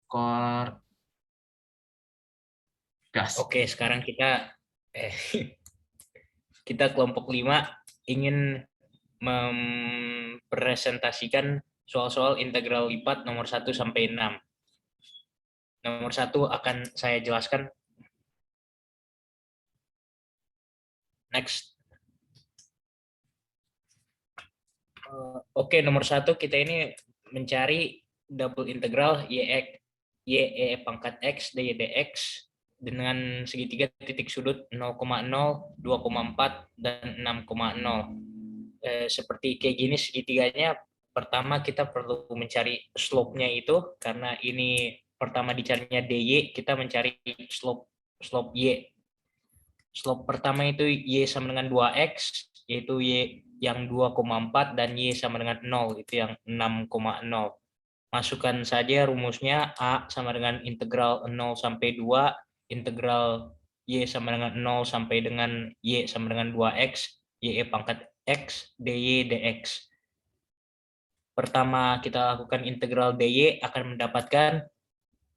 Record gas. Oke, sekarang eh, kita kelompok 5 ingin mempresentasikan soal-soal integral lipat nomor 1 sampai 6. Nomor 1 akan saya jelaskan. Next. Oke, nomor 1 kita ini mencari double integral y pangkat x dy dx dengan segitiga titik sudut 0,0, 2,4, dan 6,0. Seperti kayak gini segitiganya. Pertama kita perlu mencari slope-nya itu, karena ini pertama dicarinya dy, kita mencari slope y. Slope pertama itu y sama dengan 2x, yaitu y yang 2,4, dan y sama dengan 0, itu yang 6,0. Masukkan saja rumusnya. A sama dengan integral 0 sampai 2, integral y sama dengan 0 sampai dengan y sama dengan 2x, y pangkat x, dy dx. Pertama kita lakukan integral dy akan mendapatkan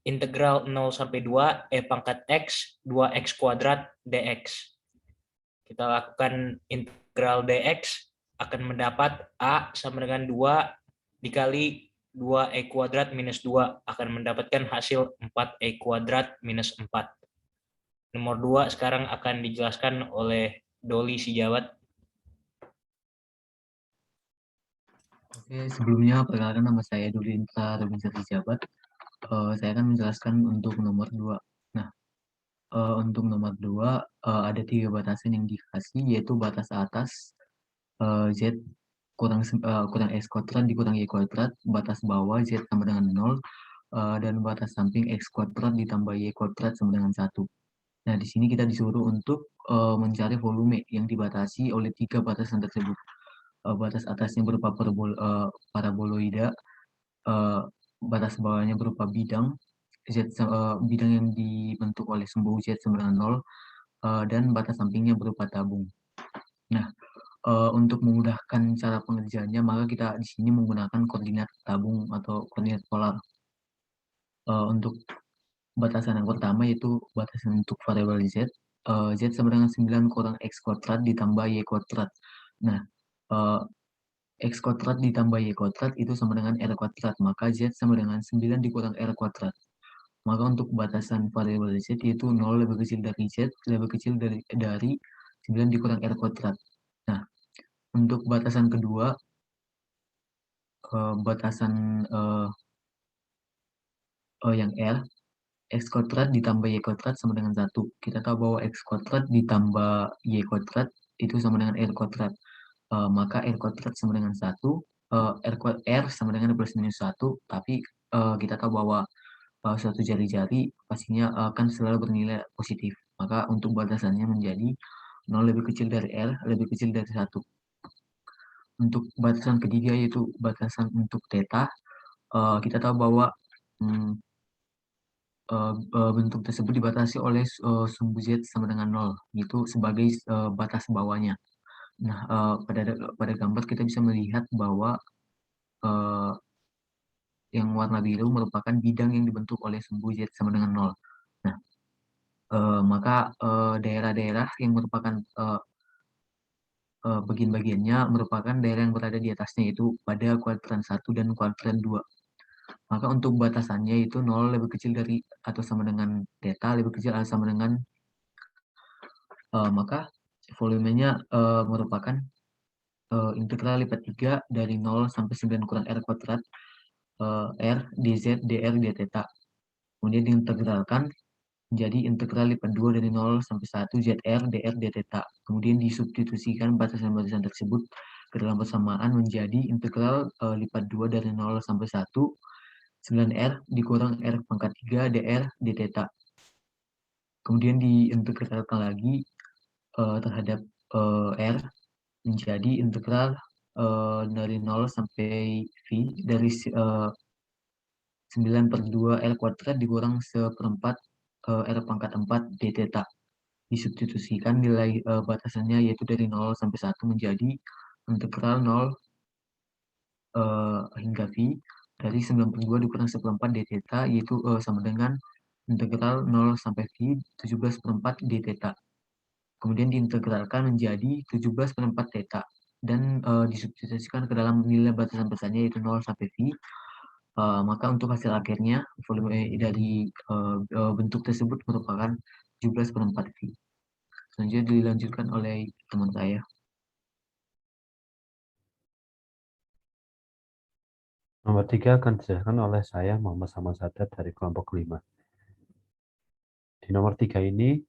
integral 0 sampai 2 pangkat x, 2x kuadrat dx. Kita lakukan integral dx akan mendapat A sama dengan 2 dikali 2e kuadrat minus 2, akan mendapatkan hasil 4e kuadrat minus 4. Nomor 2 sekarang akan dijelaskan oleh Doli Sijawat. Oke, sebelumnya perkenalkan, nama saya Dulinta Robinsar Sijawat. Saya akan menjelaskan untuk nomor 2. Nah, untuk nomor 2 ada 3 batasan yang dikasih, yaitu batas atas Z kurang X kuadrat dikurang Y kuadrat, batas bawah Z sama dengan 0, dan batas samping X kuadrat ditambah Y kuadrat sama dengan 1. Nah, di sini kita disuruh untuk mencari volume yang dibatasi oleh 3 batasan tersebut. Batas atasnya berupa paraboloida, batas bawahnya berupa bidang bidang yang dibentuk oleh sumbu Z sama dengan 0, dan batas sampingnya berupa tabung. Nah, untuk memudahkan cara pengerjaannya, maka kita di sini menggunakan koordinat tabung atau koordinat polar. Untuk batasan yang pertama yaitu batasan untuk variabel Z. Z sama dengan 9 kurang X kuadrat ditambah Y kuadrat. Nah, X kuadrat ditambah Y kuadrat itu sama dengan R kuadrat, maka Z sama dengan 9 dikurang R kuadrat. Maka untuk batasan variabel Z yaitu 0 lebih kecil dari Z, lebih kecil dari 9 dikurang R kuadrat. Nah, untuk batasan kedua, batasan yang R, X kuadrat ditambah Y kuadrat sama dengan 1. Kita tahu bahwa X kuadrat ditambah Y kuadrat itu sama dengan R kuadrat. Maka R kuadrat sama dengan 1, R sama dengan plus minus 1, tapi kita tahu bahwa suatu jari-jari pastinya akan selalu bernilai positif. Maka untuk batasannya menjadi 0 lebih kecil dari R, lebih kecil dari 1. Untuk batasan ketiga yaitu batasan untuk theta, kita tahu bahwa bentuk tersebut dibatasi oleh sumbu Z sama dengan 0, itu sebagai batas bawahnya. Nah, pada gambar kita bisa melihat bahwa yang warna biru merupakan bidang yang dibentuk oleh sumbu Z sama dengan 0. Nah, maka daerah-daerah yang merupakan bagian-bagiannya merupakan daerah yang berada di atasnya, itu pada kuadran 1 dan kuadran 2. Maka untuk batasannya itu 0 lebih kecil dari atau sama dengan theta, lebih kecil atau sama dengan maka volumenya merupakan integral lipat 3 dari 0 sampai 9 kurang R kuadrat R dz dr dθ. Kemudian diintegralkan menjadi integral lipat 2 dari 0 sampai 1 zr dr dθ. Kemudian disubstitusikan batasan-batasan tersebut ke dalam persamaan menjadi integral lipat 2 dari 0 sampai 1 9R dikurang R pangkat 3 dr dθ. Kemudian diintegralkan lagi terhadap R menjadi integral dari 0 sampai V dari 9/2 R kuadrat dikurang 1/4 R pangkat 4 dθ. Disubstitusikan nilai batasannya yaitu dari 0 sampai 1 menjadi integral 0 hingga V dari 92 dikurang 1/4 d theta, yaitu sama dengan integral 0 sampai V 17/4 d theta. Kemudian diintegralkan menjadi 17/4 theta dan disubstitusikan ke dalam nilai batasan besarnya yaitu 0 sampai V. Maka untuk hasil akhirnya volume dari bentuk tersebut merupakan 17/4 V. Selanjutnya dilanjutkan oleh teman saya. Nomor 3 akan dijelaskan oleh saya, Muhammad Saman Sadar dari kelompok 5. Di nomor 3 ini,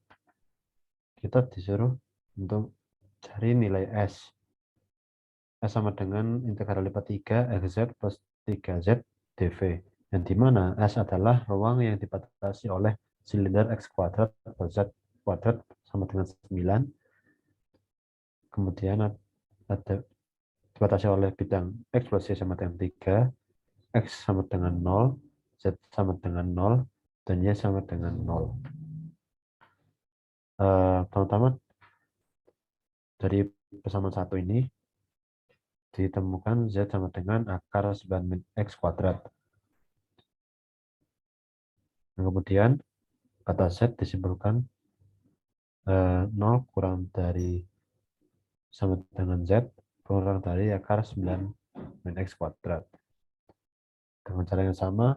kita disuruh untuk cari nilai S. S sama dengan integral lipat 3 XZ plus 3Z dV. Yang dimana S adalah ruang yang dibatasi oleh silinder X kuadrat plus Z kuadrat sama dengan 9. Kemudian ada dibatasi oleh bidang X plus Y sama dengan 3. X sama dengan 0, Z sama dengan 0, dan Y sama dengan 0. Teman-teman, dari persamaan 1 ini ditemukan Z sama dengan akar 9 X kuadrat. Dan kemudian kata Z disimpulkan 0 kurang dari sama dengan Z kurang dari akar 9 min X kuadrat. Dengan cara yang sama,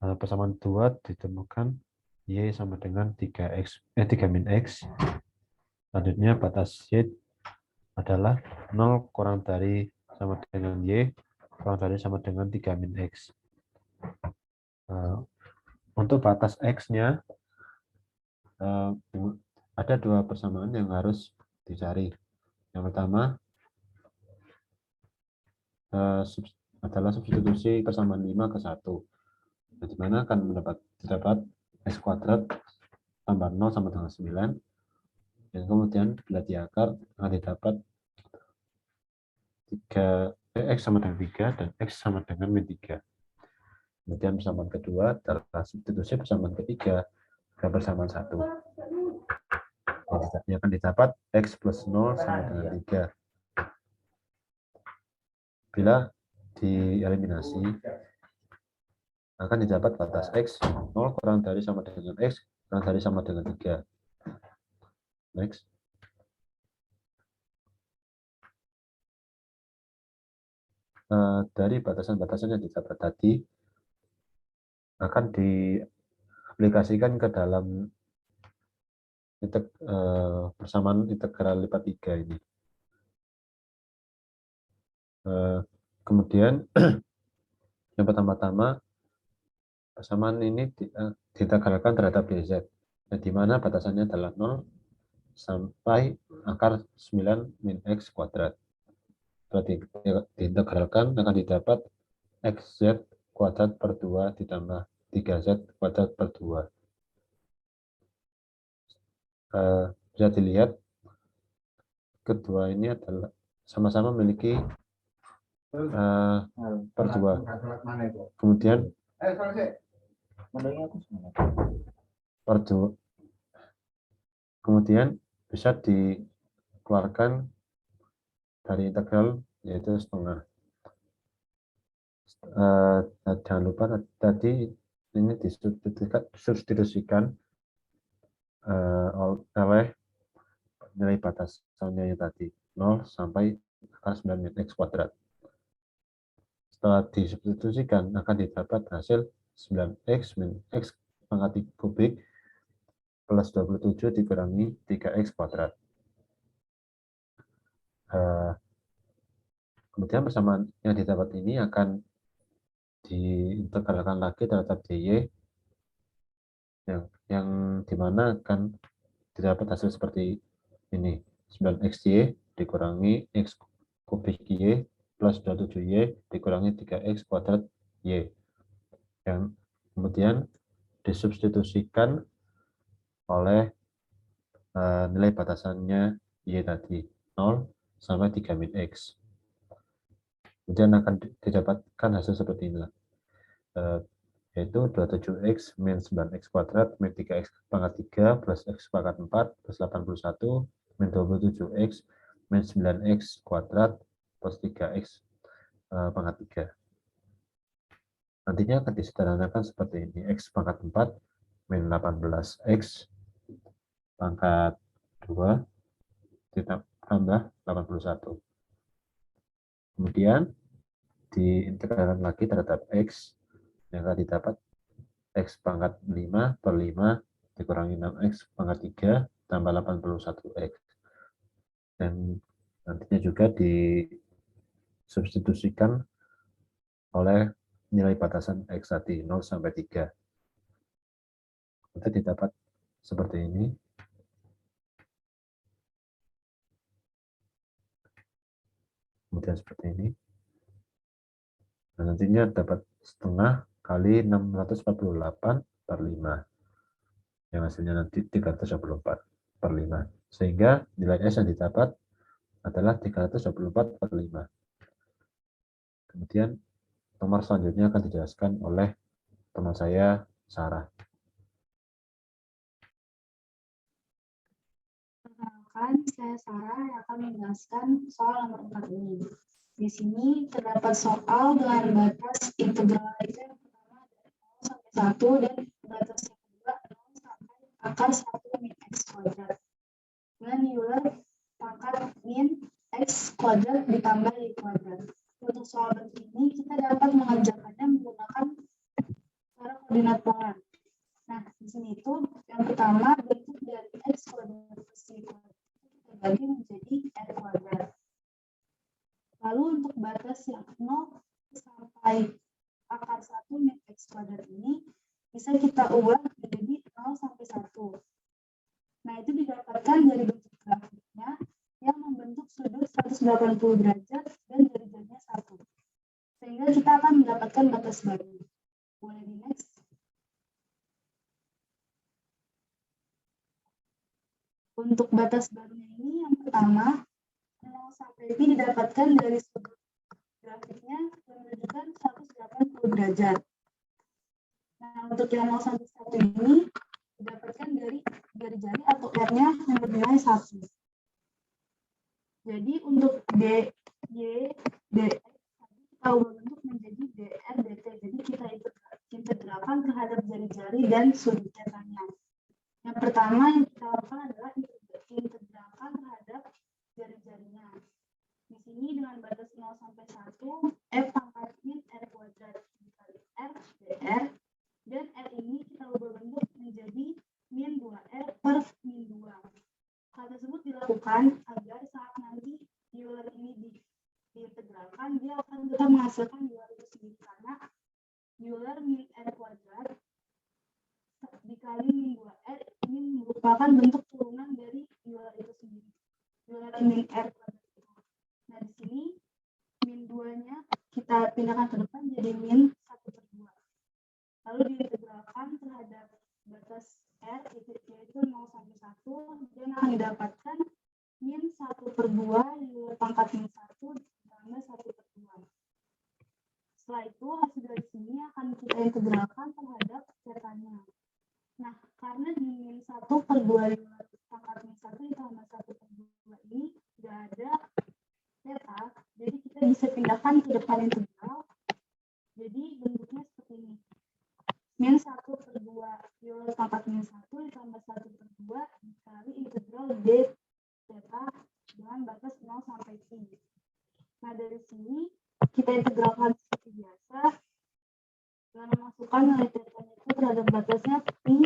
persamaan 2 ditemukan Y sama dengan 3 min X. Selanjutnya batas Y adalah 0 kurang dari sama dengan Y kurang dari sama dengan 3 min X. Untuk batas X-nya ada dua persamaan yang harus dicari. Yang pertama adalah substitusi persamaan 5 ke 1. Nah, di mana akan terdapat X kuadrat tambah 0 sama dengan 9. Dan kemudian bila diakar akan didapat 3, X sama dengan 3 dan X sama dengan min 3. Kemudian persamaan kedua adalah substitusi persamaan ketiga ke persamaan 1. Yang akan didapat X plus 0 sama dengan 3. Bila dieliminasi, akan didapat batas X 0 kurang dari sama dengan X kurang dari sama dengan 3. Next. Dari batasan-batasan yang didapat tadi, akan diaplikasikan ke dalam persamaan integral lipat 3 ini. Kemudian yang pertama-tama persamaan ini diintegralkan terhadap dz, di mana batasannya adalah 0 sampai akar 9 min X kuadrat. Setelah diintegralkan akan didapat XZ kuadrat per 2 ditambah 3Z kuadrat per 2. Bisa dilihat kedua ini adalah sama-sama memiliki per 2. Kemudian per 2. Kemudian bisa dikeluarkan dari integral yaitu setengah. Jangan lupa tadi ini disubstitusikan oleh nilai batasannya yang tadi 0 sampai akar 9 min X kuadrat. Setelah disubstitusikan akan didapat hasil 9X min X pangkat kubik plus 27 dikurangi 3X kuadrat. Kemudian persamaan yang didapat ini akan diintegralkan lagi terhadap dy yang dimana akan didapat hasil seperti ini, 9xy dikurangi x kubik y plus 27y dikurangi 3x kuadrat y, yang kemudian disubstitusikan oleh nilai batasannya y tadi 0 sampai 3 min x. Kemudian akan didapatkan hasil seperti inilah, yaitu 27x min 9x kuadrat min 3x pangkat 3 plus x pangkat 4 plus 81 min 27x min 9x kuadrat plus 3x pangkat 3. Nantinya akan disederhanakan seperti ini. X pangkat 4 min 18X pangkat 2 ditambah 81. Kemudian diintegralkan lagi terhadap X yang akan didapat X pangkat 5 per 5 dikurangi 6X pangkat 3 tambah 81X. Dan nantinya juga disubstitusikan oleh nilai batasan X tadi 0 sampai 3. Kita didapat seperti ini. Kemudian seperti ini. Dan nantinya dapat setengah kali 648 per 5. Yang hasilnya nanti 324 per 5. Sehingga nilai S yang didapat adalah 324 per 5. Kemudian nomor selanjutnya akan dijelaskan oleh teman saya, Sarah. Perkenalkan, saya Sarah yang akan menjelaskan soal nomor 4 ini. Di sini terdapat soal dengan batas integral yang pertama dari 0 sampai 1 dan batas yang kedua 0 sampai akar 1 min x kuadrat. Dengan Euler pangkat min x kuadrat ditambah y kuadrat. Untuk soal bentuk ini kita dapat mengerjakannya menggunakan cara koordinat polar. Nah, di sini itu yang pertama bentuk dari x kuadrat plus y kuadrat terbagi menjadi r kuadrat. Lalu untuk batas yang 0 sampai akar 1 min x kuadrat ini bisa kita ubah menjadi 0 sampai 1. Nah, itu didapatkan dari bentuk grafiknya yang membentuk sudut 180 derajat dan jari-jarinya 1. Sehingga kita akan mendapatkan batas baru. Boleh di next. Untuk batas barunya ini yang pertama 0 sampai pi didapatkan dari sudut grafiknya yang menunjukkan 180 derajat. Nah, untuk yang 0 sampai 1 ini didapatkan dari jari-jari atau R-nya yang bernilai 1. Jadi untuk D, Y, DX kita ubah bentuk menjadi DR, DT. Jadi kita integralkan terhadap jari-jari dan sudut cetannya. Yang pertama yang kita lakukan adalah integralkan terhadap jari-jarinya. Di sini dengan batas 0 sampai 1, F pangkat min R kuadrat dikali R dr, dan R ini kita ubah bentuk menjadi min 2R per min 2. Hal tersebut dilakukan agar saat nanti Euler ini diintegralkan, dia akan tetap menghasilkan Euler itu sendiri, karena Euler min R kuadrat dikali min 2R ini merupakan bentuk turunan dari Euler itu sendiri. Euler min R kuadrat itu. Nah, di sini min 2-nya kita pindahkan ke depan jadi min 1/2. Lalu diintegralkan terhadap batas R yaitu 0 sampai 1 dan akan didapatkan min 1/2 Euler pangkat min 1 ditambah 1/2. Setelah itu hasil dari sini akan kita integralkan terhadap cetannya. Nah, karena di min 1/2 Euler pangkat min 1 ditambah 1/2 ini tidak ada theta, jadi kita bisa pindahkan ke depan integral. Jadi bentuknya seperti ini. Min 1/2 Euler pangkat min 1 ditambah 1/2 dikali integral d theta dengan batas 0 sampai pi. Nah, dari sini kita integralkan seperti biasa dengan memasukkan nilai theta itu terhadap batasnya pi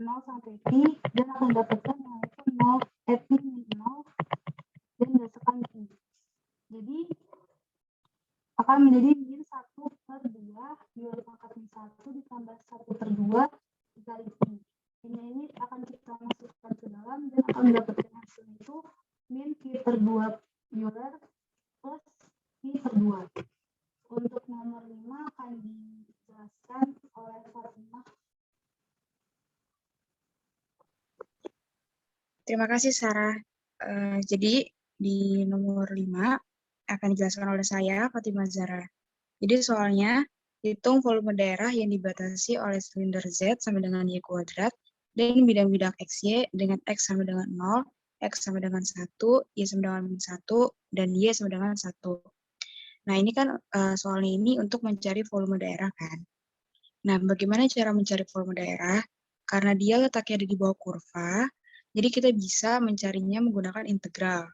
0 sampai pi dan akan dapatkan nilai itu 0 pi min 0 dan berdasarkan pi. Jadi akan menjadi min 1/2 Euler pangkat min 1 ditambah 1/2 dikali pi. Ini akan kita masukkan ke dalam dan akan mendapatkan hasil itu min pi/2 Euler plus pi/2. Untuk nomor 5 akan dijelaskan oleh Fatimah. Terima kasih, Sarah. Jadi, di nomor 5 akan dijelaskan oleh saya, Fatimah Zahra. Jadi, soalnya, hitung volume daerah yang dibatasi oleh silinder Z sama dengan Y kuadrat, dan bidang-bidang XY dengan X sama dengan 0, X sama dengan 1, Y sama dengan min 1, dan Y sama dengan 1. Nah, ini kan soalnya ini untuk mencari volume daerah kan. Nah, bagaimana cara mencari volume daerah? Karena dia letaknya ada di bawah kurva, jadi kita bisa mencarinya menggunakan integral.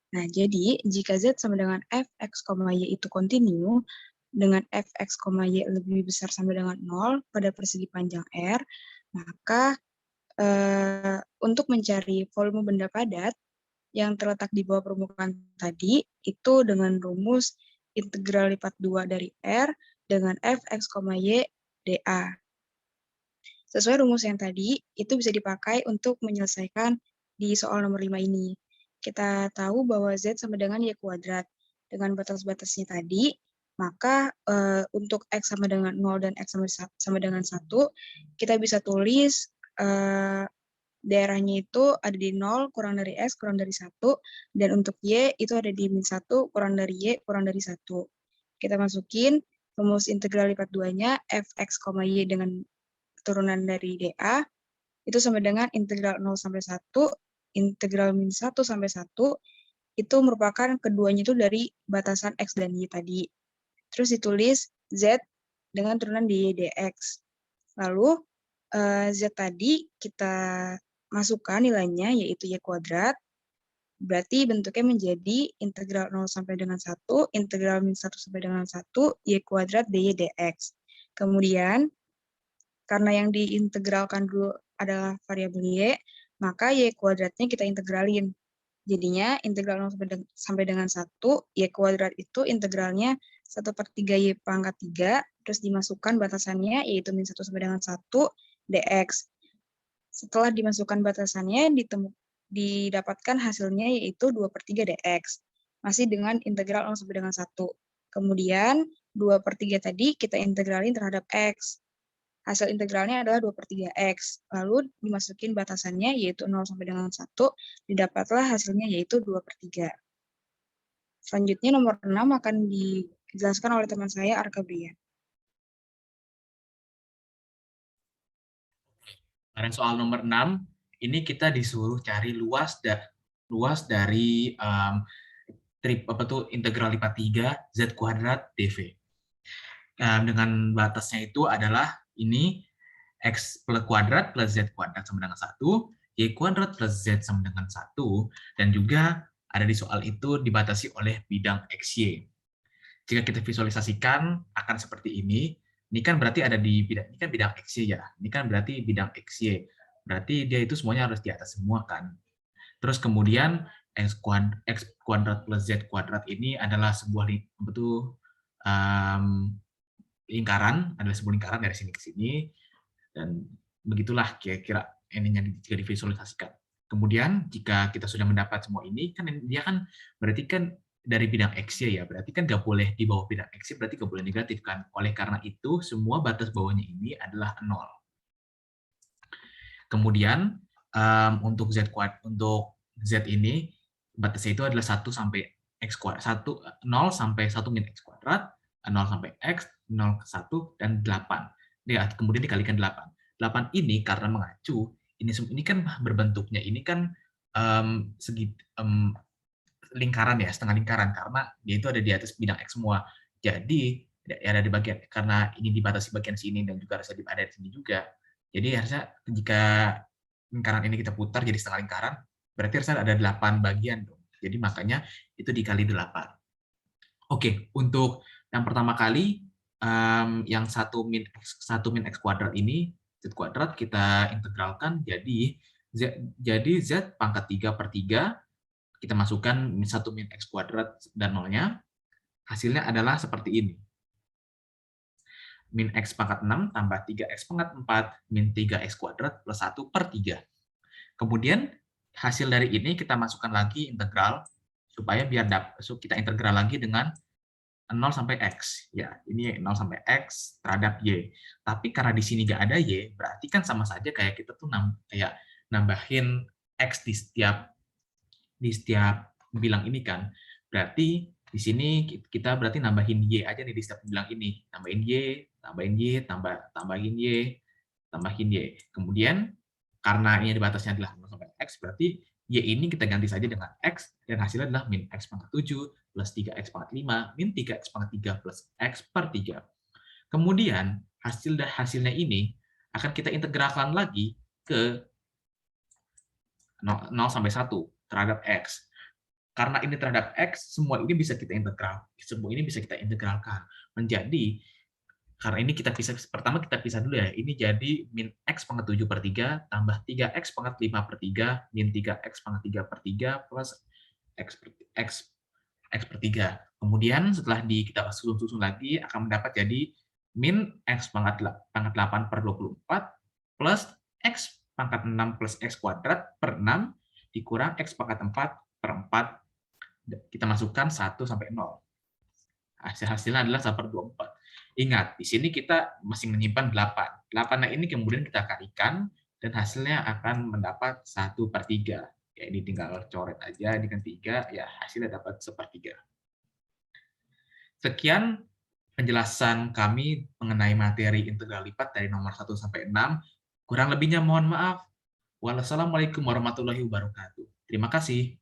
Nah, jadi jika Z sama dengan fx, y itu kontinu, dengan fx, y lebih besar sama dengan 0 pada persegi panjang R, maka untuk mencari volume benda padat yang terletak di bawah permukaan tadi, itu dengan rumus integral lipat 2 dari R dengan fx, y dA. Sesuai rumus yang tadi, itu bisa dipakai untuk menyelesaikan di soal nomor 5 ini. Kita tahu bahwa Z sama dengan Y kuadrat. Dengan batas-batasnya tadi, maka untuk X sama dengan 0 dan X sama dengan 1, kita bisa tulis daerahnya itu ada di 0 kurang dari X kurang dari 1, dan untuk Y itu ada di min 1 kurang dari Y kurang dari 1. Kita masukin rumus integral lipat 2-nya fx, y dengan turunan dari dA, itu sama dengan integral 0 sampai 1, integral min 1 sampai 1, itu merupakan keduanya itu dari batasan X dan Y tadi. Terus ditulis Z dengan turunan di dx. Lalu Z tadi kita masukkan nilainya, yaitu Y kuadrat, berarti bentuknya menjadi integral 0 sampai dengan 1, integral min 1 sampai dengan 1, Y kuadrat dy dx. Kemudian, karena yang diintegralkan dulu adalah variabel Y, maka Y kuadratnya kita integralin. Jadinya integral 0 sampai dengan 1, Y kuadrat itu integralnya 1/3 Y pangkat 3, terus dimasukkan batasannya, yaitu min 1 sampai dengan 1, dx. Setelah dimasukkan batasannya, didapatkan hasilnya yaitu 2/3 dx. Masih dengan integral 0 sampai dengan 1. Kemudian 2/3 tadi kita integralin terhadap x. Hasil integralnya adalah 2/3x. Lalu dimasukin batasannya yaitu 0 sampai dengan 1, didapatlah hasilnya yaitu 2/3. Selanjutnya nomor 6 akan dijelaskan oleh teman saya Arka Brian. Pada soal nomor 6, ini kita disuruh cari luas dari integral lipat 3 Z kuadrat dV. Dengan batasnya itu adalah ini X kuadrat plus Z kuadrat sama dengan 1, Y kuadrat plus Z sama dengan 1, dan juga ada di soal itu dibatasi oleh bidang XY. Jika kita visualisasikan akan seperti ini kan berarti ada di bidang, ini kan bidang XY ya, ini kan berarti bidang XY, berarti dia itu semuanya harus di atas semua kan. Terus kemudian X kuadrat plus Z kuadrat ini adalah sebuah lingkaran, adalah sebuah lingkaran dari sini ke sini, dan begitulah kira-kira ininya jika divisualisasikan. Kemudian jika kita sudah mendapat semua ini, kan dia kan berarti kan dari bidang XY ya, berarti kan nggak boleh di bawah bidang XY, berarti nggak boleh negatif kan. Oleh karena itu, semua batas bawahnya ini adalah 0. Kemudian untuk Z ini batasnya itu adalah 1 sampai X kuadrat, 0 sampai 1 min X kuadrat, 0 sampai X, 0 ke 1, dan 8. Kemudian dikalikan 8. 8 ini karena mengacu, ini kan berbentuknya, ini kan lingkaran ya, setengah lingkaran, karena dia itu ada di atas bidang X semua. Jadi, ada di bagian, karena ini dibatasi bagian sini, dan juga harusnya ada di sini juga. Jadi, harusnya jika lingkaran ini kita putar jadi setengah lingkaran, berarti harusnya ada 8 bagian dong. Jadi, makanya itu dikali 8. Oke, untuk yang pertama kali, yang 1 min X kuadrat ini, Z kuadrat kita integralkan jadi Z pangkat 3/3, kita masukkan 1 min X kuadrat dan nolnya, hasilnya adalah seperti ini. Min X pangkat 6 tambah 3X pangkat 4 min 3X kuadrat plus 1/3. Kemudian hasil dari ini kita masukkan lagi integral, supaya kita integral lagi dengan 0 sampai X. Ya, ini 0 sampai X terhadap Y. Tapi karena di sini nggak ada Y, berarti kan sama saja kayak kita tuh nambahin X di setiap bilang ini kan. Berarti di sini kita berarti nambahin Y aja nih di setiap bilang ini. Tambahin Y, tambahin Y, tambahin Y. Kemudian karena ini batasnya adalah 0 sampai X, berarti Y ini kita ganti saja dengan X, dan hasilnya adalah min X pangkat 7 plus 3x pangkat 5 min 3x pangkat 3 plus x per 3. Kemudian hasilnya ini akan kita integralkan lagi ke 0 sampai 1 terhadap x. Karena ini terhadap x, semua ini bisa kita integralkan menjadi, karena ini kita pisah, pertama kita pisah dulu ya, ini jadi min x pangkat 7 per 3 tambah 3x pangkat 5 per 3 min 3x pangkat 3 per 3 plus x per 3. Kemudian setelah kita susun lagi akan mendapat jadi min x pangkat 8 per 24 plus x pangkat 6 plus x kuadrat per 6 dikurang x pangkat 4 per 4. Kita masukkan 1 sampai 0. Hasilnya adalah 1 per 24. Ingat, di sini kita masih menyimpan 8. 8 ini kemudian kita kalikan dan hasilnya akan mendapat 1 per 3. Ya, ini tinggal coret aja dengan 3, ya hasilnya dapat 1/3. Sekian penjelasan kami mengenai materi integral lipat dari nomor 1 sampai 6. Kurang lebihnya mohon maaf. Wassalamualaikum warahmatullahi wabarakatuh. Terima kasih.